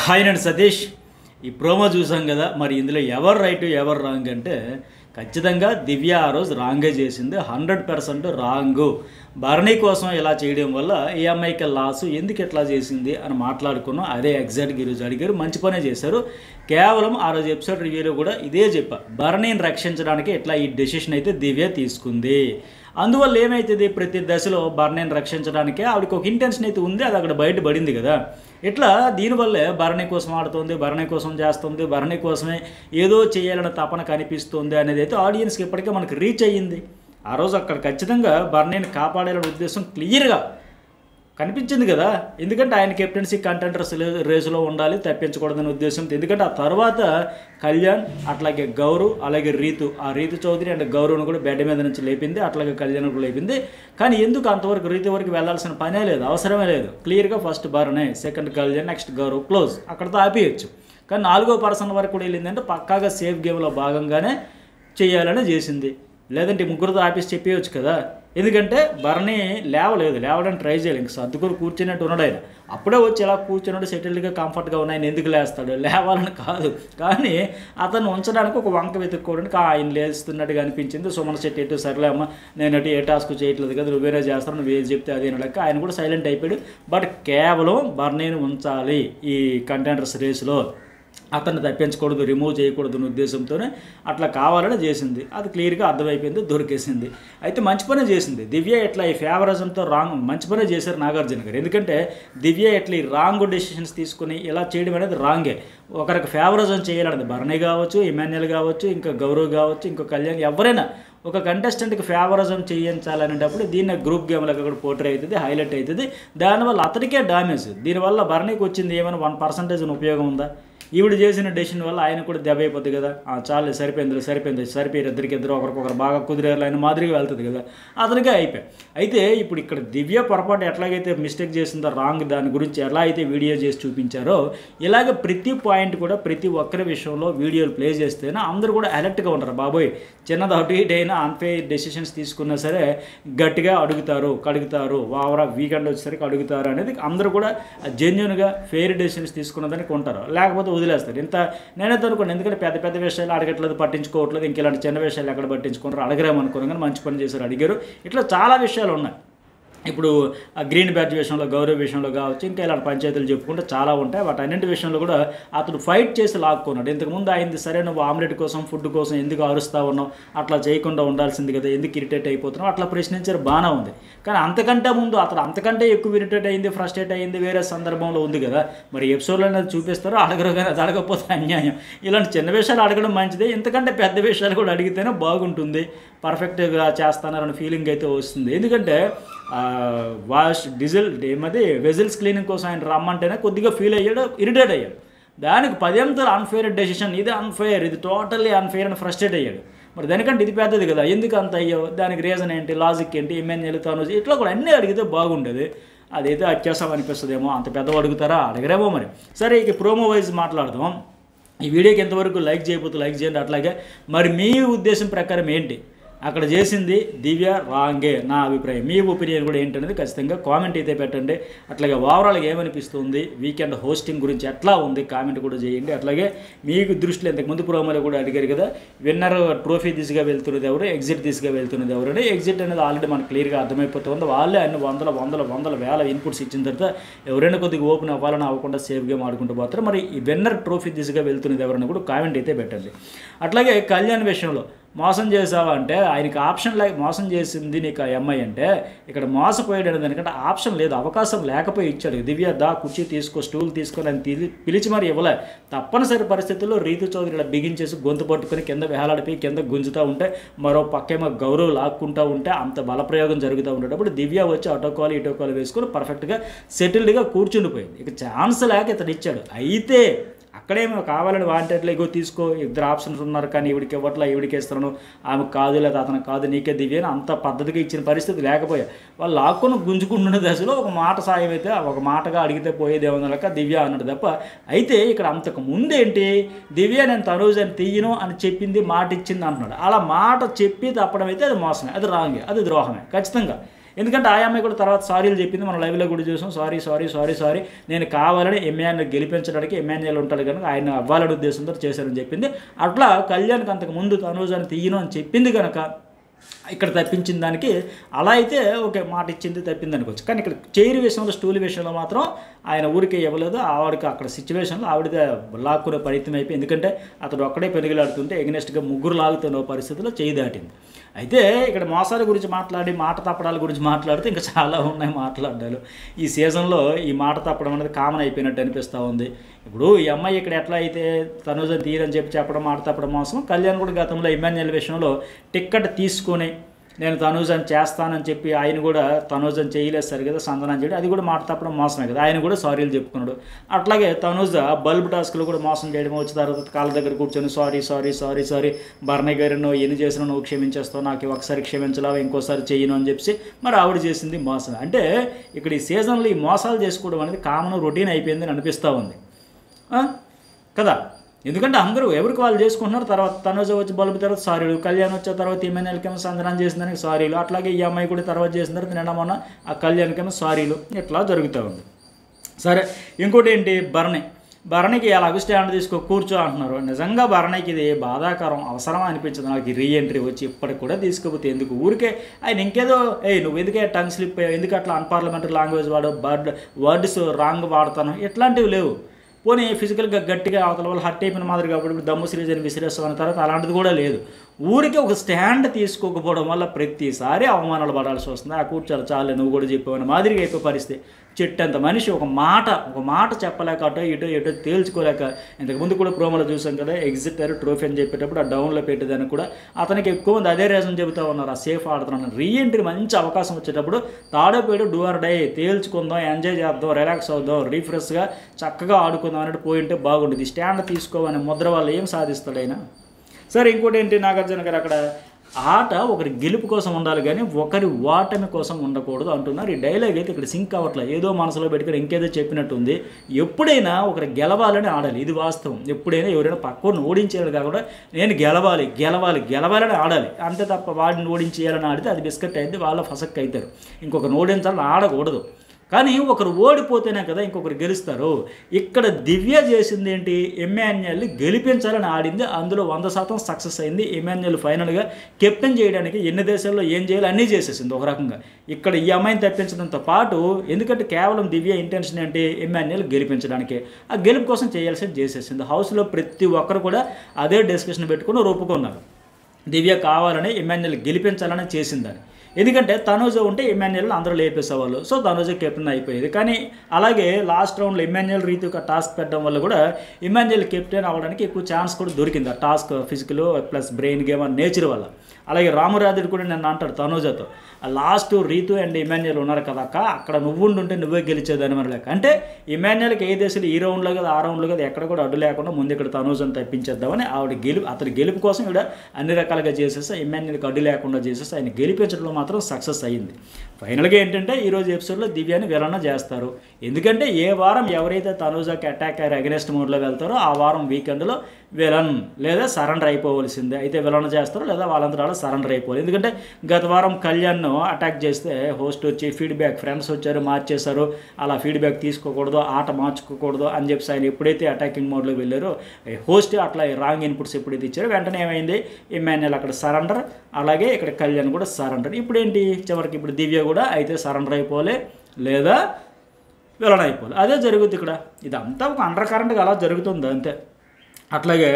Hi నేను సతీష్. ఈ promo చూసాం కదా, మరి ఇందులో ఎవరు రైట్ ఎవరు రాంగ్ అంటే ఖచ్చితంగా దివ్య ఆ రోజు రాంగే చేసింది, 100% రాంగు. భరణి కోసం ఇలా చేయడం వల్ల ఈ అమ్మాయికి లాసు, ఎందుకు ఎట్లా చేసింది అని మాట్లాడుకున్నాం. అదే ఎగ్జాక్ట్గా ఈరోజు అడిగారు, మంచి పనే చేశారు. కేవలం ఆ రోజు ఎపిసోడ్ రివ్యూలో కూడా ఇదే చెప్పా, భరణిని రక్షించడానికి ఇట్లా ఈ డెసిషన్ అయితే దివ్య తీసుకుంది. అందువల్ల ఏమవుతుంది, ప్రతి దశలో భరణిని రక్షించడానికే ఆవిడకి ఒక ఇంటెన్షన్ అయితే ఉంది, అది అక్కడ బయటపడింది కదా. ఇట్లా దీనివల్లే భరణి కోసం ఆడుతుంది, భరణి కోసం చేస్తుంది, భరణి కోసమే ఏదో చేయాలన్న తపన కనిపిస్తుంది అనేది అయితే ఆడియన్స్కి ఇప్పటికే మనకు రీచ్ అయ్యింది. ఆ రోజు అక్కడ ఖచ్చితంగా భరణిని కాపాడాలనే ఉద్దేశం క్లియర్గా కనిపించింది కదా. ఎందుకంటే ఆయన కెప్టెన్సీ కంటెండర్స్ రేసులో ఉండాలి, తప్పించకూడదనే ఉద్దేశంతో. ఎందుకంటే ఆ తర్వాత కళ్యాణ్, అట్లాగే గౌరవ్, అలాగే రీతు, ఆ రీతు చౌదరి అండ్ గౌరవ్ను కూడా బెడ్ మీద నుంచి లేపింది, అట్లాగే కళ్యాణ్ కూడా లేపింది. కానీ ఎందుకు అంతవరకు రీతు వరకు వెళ్ళాల్సిన పనే లేదు, అవసరమే లేదు. క్లియర్గా first Bharani, second Kalyan, next Gaurav, close, అక్కడతో ఆపేయచ్చు. కానీ 4వ పర్సన్ వరకు కూడా వెళ్ళిందంటే పక్కాగా సేఫ్ గేమ్లో భాగంగానే చేయాలని చేసింది. లేదంటే ముగ్గురితో ఆపేసి చెప్పేయచ్చు కదా. ఎందుకంటే భరణి లేవడానికి ట్రై చేయాలి, ఇంక సర్దుకొని కూర్చున్నట్టు ఉన్నాడు ఆయన. అప్పుడే వచ్చి ఇలా కూర్చున్నాడు, సెటిల్డ్గా కంఫర్ట్గా ఉన్నాయి, ఎందుకు లేస్తాడు, లేవాలని కాదు. కానీ అతను ఉంచడానికి ఒక వంక వెతుక్కోవడానికి ఆయన లేస్తున్నట్టుగా అనిపించింది. సుమన్ శెట్టి ఎటు సరేలే అమ్మ, నేను అటు ఏ టాస్క్ చేయట్లేదు కదా, నువ్వేరే చేస్తాను, నువ్వు ఏది చెప్తే అదే లెక్క. ఆయన కూడా సైలెంట్ అయిపోయాడు. బట్ కేవలం భరణిని ఉంచాలి ఈ కంటెండర్స్ రేసులో, అతన్ని తప్పించకూడదు, రిమూవ్ చేయకూడదు అనే ఉద్దేశంతోనే అట్లా కావాలని చేసింది. అది క్లియర్గా అర్థమైపోయింది, దొరికేసింది. అయితే మంచి పనే చేసింది దివ్య. ఇట్లా ఈ ఫేవరిజంతో మంచి పనే చేశారు నాగార్జున గారు. ఎందుకంటే దివ్య ఇట్లా ఈ రాంగ్ డెసిషన్స్ తీసుకుని ఇలా చేయడం అనేది రాంగే. ఒకరికి ఫేవరిజం చేయాలనేది భరణి కావచ్చు, ఇమాన్యుయల్ కావచ్చు, ఇంకా గౌరవ్ కావచ్చు, ఇంకో కళ్యాణ్, ఎవరైనా ఒక కంటెస్టెంట్కి ఫేవరిజం చేయించాలనేటప్పుడు దీన్ని గ్రూప్ గేమ్లకు కూడా పోర్ట్రే అవుతుంది, హైలైట్ అవుతుంది. దానివల్ల అతడికే డామేజ్. దీనివల్ల భరణికి వచ్చింది ఏమైనా 1% ఉపయోగం ఉందా? ఈవిడ చేసిన డెసిషన్ వల్ల ఆయన కూడా దెబ్బ అయిపోతుంది కదా. చాలు సరిపోయారు, ఇద్దరు ఒకరికొకరు బాగా కుదిరేరు ఆయన మాదిరిగా వెళ్తుంది కదా, అతనికే అయిపోయాయి. అయితే ఇప్పుడు ఇక్కడ దివ్య పొరపాటు ఎట్లాగైతే మిస్టేక్ చేసిందో రాంగ్, దాని గురించి ఎలా అయితే వీడియో చేసి చూపించారో, ఇలాగ ప్రతి పాయింట్ కూడా ప్రతి ఒక్కరి విషయంలో వీడియోలు ప్లే చేస్తేనే అందరూ కూడా అలర్ట్గా ఉంటారు. బాబోయ్, చిన్నది అటు ఇటు అయినా అన్ఫెయిర్ డెసిషన్స్ తీసుకున్నా సరే గట్టిగా అడుగుతారు, కడుగుతారు, వావరా వీకెండ్ వచ్చేసరికి అడుగుతారు అనేది అందరూ కూడా జెన్యున్గా ఫెయిర్ డెసిషన్స్ తీసుకున్నదానికి ఉంటారు. లేకపోతే వదిలేస్తారు. ఇంత నేనైతే అనుకోండి, ఎందుకంటే పెద్ద విషయాలు అడగట్లేదు, పట్టించుకోవట్లేదు, ఇంక ఇలాంటి చిన్న విషయాలు ఎక్కడ పట్టించుకుంటారు, అడగరేమనుకున్నాను. కానీ మంచి పని చేశారు, అడిగారు. ఇట్లా చాలా విషయాలు ఉన్నాయి. ఇప్పుడు గ్రీన్ బ్యాడ్జ్ విషయంలో, గౌరవ్ విషయంలో కావచ్చు, ఇంకా ఇలాంటి పంచాయతీలు చెప్పుకుంటే చాలా ఉంటాయి. వాటి అన్నింటి విషయంలో కూడా అతను ఫైట్ చేసి లాక్కున్నాడు. ఇంతకుముందు అయింది సరే, నువ్వు ఆమ్లెట్ కోసం, ఫుడ్ కోసం ఎందుకు అరుస్తూ ఉన్నావు, అట్లా చేయకుండా ఉండాల్సింది కదా, ఎందుకు ఇరిటేట్ అయిపోతున్నావు, అట్లా ప్రశ్నించారు, బాగానే ఉంది. కానీ అంతకంటే ముందు అతను అంతకంటే ఎక్కువ ఇరిటేట్ అయింది, ఫ్రస్ట్రేట్ అయింది వేరే సందర్భంలో ఉంది కదా. మరి ఎపిసోడ్లో అనేది చూపిస్తారో, అడగరు. కానీ అది అడగకపోతే అన్యాయం. ఇలాంటి చిన్న విషయాలు అడగడం మంచిదే, ఇంతకంటే పెద్ద విషయాలు కూడా అడిగితేనే బాగుంటుంది, పర్ఫెక్ట్గా చేస్తానని ఫీలింగ్ అయితే వస్తుంది. ఎందుకంటే వెజిల్స్ క్లీనింగ్ కోసం ఆయన రమ్మంటేనే కొద్దిగా ఫీల్ అయ్యాడు, ఇరిటేట్ అయ్యాడు. దానికి 10 అంతలు అన్ఫెయిర్ డెసిషన్, ఇది అన్ఫెయిర్, ఇది టోటల్లీ అన్ఫెయిర్ అని ఫ్రస్ట్రేట్ అయ్యాడు. మరి దానికంటే ఇది పెద్దది కదా, ఎందుకు అంత అయ్యో, దానికి రీజన్ ఏంటి, లాజిక్ ఏంటి, ఇమాన్యుయల్ తనుజ్, ఇట్లా కూడా అన్నీ అడిగితే బాగుండేది. అదైతే అత్యాసం అనిపిస్తుందేమో, అంత పెద్దగా అడుగుతారా, అడగరేమో మరి. సరే, ఇక ప్రోమో వైజ్ మాట్లాడదాం. ఈ వీడియోకి ఎంతవరకు లైక్ చేయకపోతే లైక్ చేయండి. అట్లాగే మరి మీ ఉద్దేశం ప్రకారం ఏంటి, అక్కడ చేసింది దివ్య రాంగే నా అభిప్రాయం, మీ ఒపీనియన్ కూడా ఏంటనేది ఖచ్చితంగా కామెంట్ అయితే పెట్టండి. అట్లాగే ఓవరాల్గా ఏమనిపిస్తుంది, వీకెండ్ హోస్టింగ్ గురించి ఎట్లా ఉంది కామెంట్ కూడా చేయండి. అట్లాగే మీకు దృష్టిలో ఇంతకుముందు ప్రోమోలో కూడా అడిగారు కదా, విన్నర్ ట్రోఫీ దిశగా వెళ్తున్నది ఎవరు, ఎగ్జిట్ దిశగా వెళ్తున్నది ఎవరు. ఎగ్జిట్ అనేది ఆల్రెడీ మనకు క్లియర్గా అర్థమైపోతుంది. వాళ్ళే అన్ని వందల వేల ఇన్పుట్స్ ఇచ్చిన తర్వాత ఎవరైనా కొద్దిగా ఓపెన్ అవ్వాలని అవ్వకుండా సేఫ్ గేమ్ ఆడుకుంటూ పోతారు. మరి ఈ విన్నర్ ట్రోఫీ దిశగా వెళ్తున్నది ఎవరైనా కూడా కామెంట్ అయితే పెట్టండి. అట్లాగే కళ్యాణ్ విషయంలో మోసం చేసావా అంటే, ఆయనకి ఆప్షన్ మోసం చేసింది నీకు ఆ అమ్మాయి అంటే, ఇక్కడ మోసపోయాడు అనే దానికంటే ఆప్షన్ లేదు, అవకాశం లేకపోయి ఇచ్చాడు. దివ్య దా కుర్చీ తీసుకో, స్టూల్ తీసుకొని అని పిలిచి మరి ఇవ్వలే. తప్పనిసరి పరిస్థితుల్లో రీతు చౌదరి ఇలా బిగించేసి గొంతు పట్టుకొని కింద వేలాడిపోయి కింద గుంజుతూ ఉంటే, మరో పక్కేమో గౌరవ్ లాక్కుంటూ ఉంటే, అంత బలప్రయోగం జరుగుతూ ఉండేటప్పుడు దివ్య వచ్చి అటోకాలు ఇటోకాలు వేసుకొని పర్ఫెక్ట్గా సెటిల్డ్గా కూర్చుండిపోయింది. ఇక ఛాన్స్ లేక ఇతడు ఇచ్చాడు. అయితే అక్కడేమో కావాలని వాంటెడ్లో ఇగో తీసుకో, 2 ఆప్షన్స్ ఉన్నారు, కానీ ఈవిడికి ఇవ్వట్లా, ఈవిడికి ఇస్తున్నాను, ఆమె కాదు లేదా అతను కాదు, నీకే దివ్య అని అంత పద్ధతిగా ఇచ్చిన పరిస్థితి లేకపోయా. వాళ్ళు లాక్కుని గుంజుకుంటున్న దశలో ఒక మాట సాయం అయితే, ఒక మాటగా అడిగితే పోయేదేమన్నా లెక్క దివ్య అన్నాడు తప్ప. అయితే ఇక్కడ అంతకు ముందేంటి, దివ్య నేను తనూజ్ అని తీయను అని చెప్పింది, మాట ఇచ్చింది అంటున్నాడు. అలా మాట చెప్పి తప్పడం అయితే అది మోసమే, అది రాంగే, అది ద్రోహమే ఖచ్చితంగా. ఎందుకంటే ఆ అమ్మాయి కూడా తర్వాత సారీలు చెప్పింది, మనం లైవ్లో కూడా చూసాం. సారీ నేను కావాలని ఎమ్మెన్యేల్ గెలిపించడానికి ఎమ్మెన్యేల్ ఉంటాడు కనుక ఆయన అవ్వాలనే ఉద్దేశంతో చేశారని చెప్పింది. అట్లా కళ్యాణ్కి అంతకు ముందు తనూజాని తీయను అని చెప్పింది కనుక ఇక్కడ తప్పించిన దానికి అలా అయితే ఓకే, మాట ఇచ్చింది తప్పింది అనుకోవచ్చు. కానీ ఇక్కడ చైర్ విషయంలో, స్టూల్ విషయంలో మాత్రం ఆయన ఊరికే ఇవ్వలేదు. ఆవిడకి అక్కడ సిచ్యువేషన్లో ఆవిడదే లాక్కునే ప్రయత్నం అయిపోయి, ఎందుకంటే అతడు ఒక్కడే పెనుగులాడుతుంటే ఎగనెస్ట్గా ముగ్గురు లాగుతున్న పరిస్థితిలో చేయి దాటింది. అయితే ఇక్కడ మోసాల గురించి మాట్లాడి, మాట తప్పడాల గురించి మాట్లాడితే ఇంకా చాలా ఉన్నాయి మాట్లాడాలి. ఈ సీజన్లో ఈ మాట తప్పడం అనేది కామన్ అయిపోయినట్టు అనిపిస్తూ ఉంది. ఇప్పుడు ఈ అమ్మాయి ఇక్కడ ఎట్లా అయితే తనూజని తీరని చెప్పడం, మాట తప్పడం మోసం. కళ్యాణ్ కూడా గతంలో ఎమ్మెన్యేల్ విషయంలో టిక్కెట్ తీసుకొని నేను తనూజని చేస్తానని చెప్పి ఆయన కూడా తనూజని చేయలేదు సరి కదా, సంధానం చేయడం, అది కూడా మాట తప్పడం మోసమే కదా. ఆయన కూడా సారీలు చెప్పుకున్నాడు. అట్లాగే తనూజ బల్బ్ టాస్క్లో కూడా మోసం చేయడం, వచ్చిన తర్వాత కాళ్ళ దగ్గర కూర్చొని సారీ భరణి గారు నువ్వు ఎన్ని చేసినా నువ్వు క్షమించేస్తావు, నాకు ఒకసారి క్షమించలేవు, ఇంకోసారి చేయను అని చెప్పి మరి ఆవిడ చేసింది మోసం. అంటే ఇక్కడ ఈ సీజన్లో ఈ మోసాలు చేసుకోవడం అనేది కామన్ రొటీన్ అయిపోయిందని అనిపిస్తూ ఉంది కదా. ఎందుకంటే అందరూ ఎవరికి వాళ్ళు చేసుకుంటున్నారు. తర్వాత తనూజ వచ్చి బల్బు తర్వాత సారీలు, కళ్యాణ్ వచ్చే తర్వాత ఎమ్మెన్యేలకేమో సంధానం చేసిన దానికి సారీలు, అట్లాగే ఈ అమ్మాయి కూడా తర్వాత చేసిన తర్వాత నిన్న మొన్న ఆ కళ్యాణ్కేమో సారీలు, ఇట్లా జరుగుతూ ఉంది. సరే, ఇంకోటి ఏంటి, భరణికి ఎలాగో స్టాండ్ తీసుకో కూర్చో అంటున్నారు. నిజంగా భరణికి ఇది బాధాకరం, అవసరం అనిపించదు నాకు. రీఎంట్రీ వచ్చి ఇప్పటికి కూడా తీసుకోకపోతే ఎందుకు, ఊరికే ఆయన ఇంకేదో నువ్వు ఎందుకే టంగ్ స్లిప్, ఎందుకు అట్లా అన్పార్లమెంటరీ లాంగ్వేజ్ వాడు, వర్డ్స్ రాంగ్ వాడతాను, ఇట్లాంటివి లేవు. పోనీ ఫిజికల్గా గట్టిగా అవతల వాళ్ళు హర్ట్ అయిపోయిన మాదిరి కాబట్టి దమ్ము సిరీస్ అని విసిరేస్తామన్న తర్వాత అలాంటిది కూడా లేదు. ఊరికి ఒక స్టాండ్ తీసుకోకపోవడం వల్ల ప్రతిసారి అవమానాలు పడాల్సి వస్తుంది. ఆ కూర్చోాలి చాలే నువ్వు కూడా చెప్పావని మాదిరిగా అయిపోయే పరిస్థితి. చెట్టంత మనిషి ఒక మాట చెప్పలేక ఇటో తేల్చుకోలేక, ఇంతకుముందు కూడా ప్రోమోలో చూసాం కదా, ఎగ్జిటర్ ట్రోఫీ అని చెప్పేటప్పుడు ఆ డౌన్లో పెట్టేదానికి కూడా అతనికి ఎక్కువ మంది అదే రీజన్ చెబుతూ ఉన్నారు, ఆ సేఫ్ ఆడుతున్నాను. రీఎంట్రీ మంచి అవకాశం వచ్చేటప్పుడు తాడోపేడు డూ ఆర్ డై, తేల్చుకుందాం, ఎంజాయ్ చేద్దాం, రిలాక్స్ అవుదాం, రీఫ్రెష్గా చక్కగా ఆడుకుందాం అన్నట్టు పోయింటే బాగుండేది. స్టాండ్ తీసుకోవాలనే ముద్ర వల్ల ఏం సాధిస్తాడు ఆయన. సరే, ఇంకోటి ఏంటి, నాగార్జున గారు అక్కడ ఆట ఒకరి గెలుపు కోసం ఉండాలి కానీ ఒకరి ఓటమి కోసం ఉండకూడదు అంటున్నారు. ఈ డైలాగ్ అయితే ఇక్కడ సింక్ అవ్వట్లేదు, ఏదో మనసులో పెట్టుకుని ఇంకేదో చెప్పినట్టుంది. ఎప్పుడైనా ఒకరు గెలవాలని ఆడాలి, ఇది వాస్తవం. ఎప్పుడైనా ఎవరైనా పక్కన ఓడించేయాలి కాకుండా నేను గెలవాలని ఆడాలి అంతే తప్ప వాడిని ఓడించేయాలని ఆడితే అది బిస్కెట్ అయితే వాళ్ళ ఫసక్ అవుతారు. ఇంకొకరిని ఓడించాలని ఆడకూడదు. కానీ ఒకరు ఓడిపోతేనే కదా ఇంకొకరు గెలుస్తారు. ఇక్కడ దివ్య చేసింది ఏంటి, ఎమ్మెన్యేల్ని గెలిపించాలని ఆడింది, అందులో 100% సక్సెస్ అయింది. ఎమ్మెన్యేల్ ఫైనల్గా కెప్టెన్ చేయడానికి ఎన్ని దేశాల్లో ఏం చేయాలో అన్నీ చేసేసింది ఒక రకంగా. ఇక్కడ ఈ అమ్మాయిని తప్పించడంతో పాటు, ఎందుకంటే కేవలం దివ్య ఇంటెన్షన్ ఏంటి, ఎమ్మెన్యేల్ గెలిపించడానికి, ఆ గెలుపు కోసం చేయాల్సింది చేసేసింది. హౌస్లో ప్రతి ఒక్కరు కూడా అదే డిస్కషన్ పెట్టుకుని ఒప్పుకున్నారు, దివ్య కావాలని ఎమ్మెన్యేల్ గెలిపించాలని చేసిందని. ఎందుకంటే తనూజ ఉంటే ఎమ్మెన్యేల్ని అందరూ లేపేసేవాళ్ళు, సో తనూజ కెప్టెన్ అయిపోయేది. కానీ అలాగే లాస్ట్ రౌండ్లో ఎమ్మెన్యేల్ రీతిగా టాస్క్ పెట్టడం వల్ల కూడా ఎమ్మెన్యేల్ కెప్టెన్ అవ్వడానికి ఎక్కువ ఛాన్స్ కూడా దొరికింది. ఆ task physical plus brain game and nature వల్ల. అలాగే రామరాజుడు కూడా నన్ను అంటాడు తనూజతో, లాస్ట్ రీతు అండ్ ఎమ్మెన్యేల్ ఉన్నారు కదా అక్క, అక్కడ నువ్వు ఉంటే నువ్వే గెలిచేదని మరి లేక. అంటే ఎమ్మెన్యేల్కి ఏ దేశాలు ఈ రౌండ్లో కదా ఆ రౌండ్లో కదా ఎక్కడ కూడా అడ్డు లేకుండా ముందు ఇక్కడ తనూజను తప్పించేద్దామని అతని గెలుపు కోసం ఇక్కడ అన్ని రకాలుగా చేసేసి ఎమ్మెన్యేల్కి అడ్డు లేకుండా చేసేసి ఆయన గెలిపించడంలో మాత్రం సక్సెస్ అయ్యింది. ఫైనల్గా ఏంటంటే ఈరోజు ఎపిసోడ్లో దివ్యాని విలన చేస్తారు. ఎందుకంటే ఏ వారం ఎవరైతే తనూజకి అటాక్ అగెనెస్ట్ మోడ్లో వెళ్తారో ఆ వారం వీకెండ్లో విలన్ లేదా సరెండర్ అయిపోవలసిందే. అయితే విలన చేస్తారు లేదా వాళ్ళంతా సరెండర్ అయిపోవాలి. ఎందుకంటే గత వారం కళ్యాణ్ అటాక్ చేస్తే హోస్ట్ వచ్చి ఫీడ్బ్యాక్, ఫ్రెండ్స్ వచ్చారు మార్చేశారు, అలా ఫీడ్బ్యాక్ తీసుకోకూడదు, ఆట మార్చుకోకూడదు అని చెప్పి ఆయన ఎప్పుడైతే అటాకింగ్ మోడ్లో వెళ్ళారో హోస్ట్ అట్లా రాంగ్ ఇన్పుట్స్ ఎప్పుడైతే ఇచ్చారో వెంటనే ఏమైంది, ఎమ్మెన్యేల్ అక్కడ సరెండర్, అలాగే ఇక్కడ కళ్యాణ్ కూడా సరెండర్. ఇప్పుడు ఏంటి చివరికి ఇప్పుడు దివ్య కూడా అయితే సరెండర్ అయిపోవాలి లేదా విలన్ అయిపోవాలి, అదే జరుగుతుంది ఇక్కడ. ఇదంతా ఒక అండర్ కరెంట్గా అలా జరుగుతుంది అంతే. అట్లాగే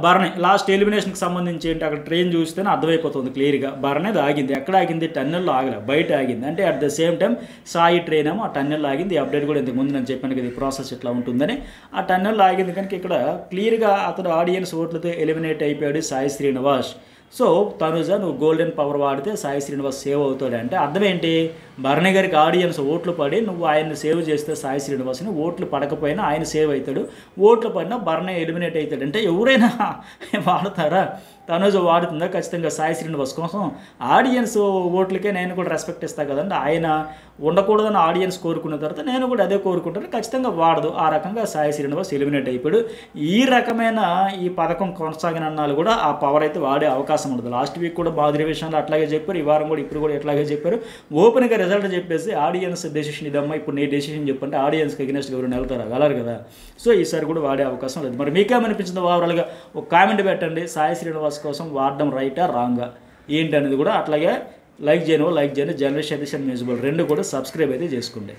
భరణి లాస్ట్ ఎలిమినేషన్కి సంబంధించి ఏంటి, అక్కడ ట్రైన్ చూస్తేనే అర్థమైపోతుంది క్లియర్గా. భరణి ఆగింది, ఎక్కడ ఆగింది, టన్నెల్లో ఆగలే, బయట ఆగింది. అంటే at the same time Sai train ఏమో ఆ టన్నెల్లో ఆగింది. ఈ అప్డేట్ కూడా ఇంతకు ముందు నేను చెప్పాను కదా ఈ ప్రాసెస్ ఇట్లా ఉంటుందని. ఆ టన్నెల్లో ఆగింది కనుక ఇక్కడ క్లియర్గా అతడు ఆడియన్స్ ఓట్లతో ఎలిమినేట్ అయిపోయాడు సాయి శ్రీనివాస్. సో తనుజ నువ్వు గోల్డెన్ పవర్ వాడితే సాయి శ్రీనివాస్ సేవ్ అవుతాడు అంటే అర్థం ఏంటి, భరణి గారికి ఆడియన్స్ ఓట్లు పడి నువ్వు ఆయన్ని సేవ్ చేస్తే సాయి శ్రీనివాస్ని, ఓట్లు పడకపోయినా ఆయన సేవ్ అవుతాడు, ఓట్లు పడినా భరణి ఎలిమినేట్ అవుతాడు అంటే ఎవరైనా వాడతారా? తనుజ వాడుతుందా? ఖచ్చితంగా సాయి శ్రీనివాస్ కోసం ఆడియన్స్ ఓట్లకే నేను కూడా రెస్పెక్ట్ ఇస్తాను కదండి. ఆయన ఉండకూడదని ఆడియన్స్ కోరుకున్న తర్వాత నేను కూడా అదే కోరుకుంటాను. ఖచ్చితంగా వాడదు. ఆ రకంగా సాయి శ్రీనివాస్ ఎలిమినేట్ అయిపోయాడు. ఈ రకమైన ఈ పథకం కొనసాగనన్నాళ్ళు కూడా ఆ పవర్ అయితే వాడే అవకాశం ఉండదు. లాస్ట్ వీక్ కూడా మాధురి విషయంలో అట్లాగే చెప్పారు, ఈ వారం కూడా ఇప్పుడు కూడా ఇట్లాగే చెప్పారు. ఓపెన్గా రిజల్ట్ చెప్పేసి ఆడియన్స్ డెసిషన్ ఇదమ్మా, ఇప్పుడు నీ డెసిషన్ చెప్పంటే ఆడియన్స్కి అగెనెస్ట్గా ఎవరైనా వెళ్తారా? వెళ్ళరు కదా. సో ఈసారి కూడా వాడే అవకాశం లేదు. మరి మీకేమనిపించింది ఓవరాల్గా ఒక కామెంట్ పెట్టండి. సాయి శ్రీనివాస్ కోసం వాడడం రైటా రాంగా ఏంటి అనేది కూడా. అట్లాగే లైక్ చేయండి. జర్నలిస్ట్ ఎడిషన్ మ్యూజిబుల్ 2 కూడా సబ్స్క్రైబ్ అయితే చేసుకోండి.